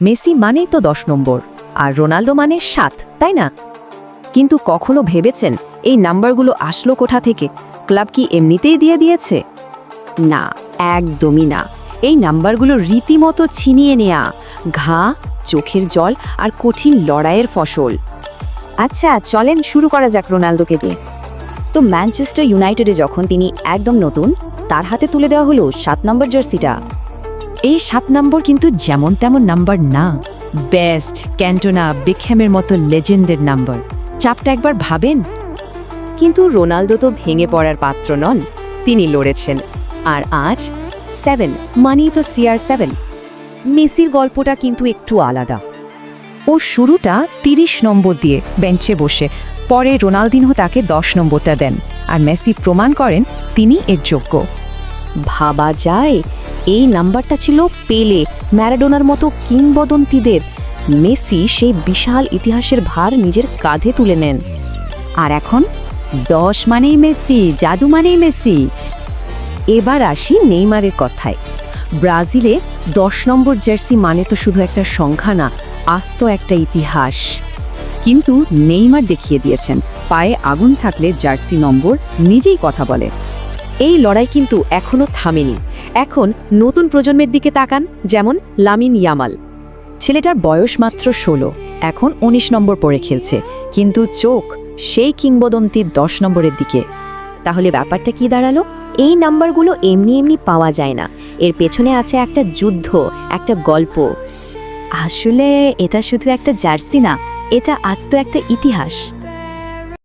Messi মানেই তো 10 নম্বর, আর Ronaldo মানে 7, তাই না? কিন্তু কখনো ভেবেছেন এই নাম্বারগুলো আসলো কোথা থেকে? ক্লাব কি এমনিতেই দিয়ে দিয়েছে? না, একদমই না। এই নাম্বারগুলো রীতিমতো ছিনিয়ে নেয়া, ঘা, চোখের জল আর কঠিন লড়াইয়ের ফসল। আচ্ছা, চলেন শুরু করা যাক রোনালদোকে দিয়ে। তো ম্যানচেস্টার ইউনাইটেডে যখন তিনি একদম নতুন, তার হাতে তুলে দেওয়া হলো 7 নম্বর জার্সিটা। এই 7 নম্বর কিন্তু যেমন তেমন নাম্বার না, বেস্ট ক্যান্টোনা, বেকহ্যামের মতো লেজেন্ডের নাম্বার। চাপটা একবার ভাবেন। কিন্তু রোনালদো তো ভেঙে পড়ার পাত্র নন, তিনি লড়েছেন। আর আজ 7 মানেই তো CR7। মেসির গল্পটা কিন্তু একটু আলাদা। ও শুরুটা 30 নম্বর দিয়ে বেঞ্চে বসে, পরে রোনালদিনহো তাকে 10 নম্বরটা দেন, আর মেসি প্রমাণ করেন তিনি এর যোগ্য। ভাবা যায়, এই নাম্বারটা ছিল পেলে, ম্যারাডোনার মতো কিংবদন্তিদের। মেসি সেই বিশাল ইতিহাসের ভার নিজের কাঁধে তুলে নেন। আর এখন 10 মানেই মেসি, জাদু মানেই মেসি। এবার আসি নেইমারের কথায়। ব্রাজিলে 10 নম্বর জার্সি মানে তো শুধু একটা সংখ্যা না, আস্ত একটা ইতিহাস। কিন্তু নেইমার দেখিয়ে দিয়েছেন, পায়ে আগুন থাকলে জার্সি নম্বর নিজেই কথা বলে। এই লড়াই কিন্তু এখনো থামেনি। এখন নতুন প্রজন্মের দিকে তাকান, যেমন লামিন ইয়ামাল। ছেলেটার বয়স মাত্র 16, এখন 19 নম্বর পরে খেলছে, কিন্তু চোখ সেই কিংবদন্তির 10 নম্বরের দিকে। তাহলে ব্যাপারটা কি দাঁড়ালো? এই নাম্বারগুলো এমনি এমনি পাওয়া যায় না, এর পেছনে আছে একটা যুদ্ধ, একটা গল্প। আসলে এটা শুধু একটা জার্সি না, এটা আজ তো একটা ইতিহাস।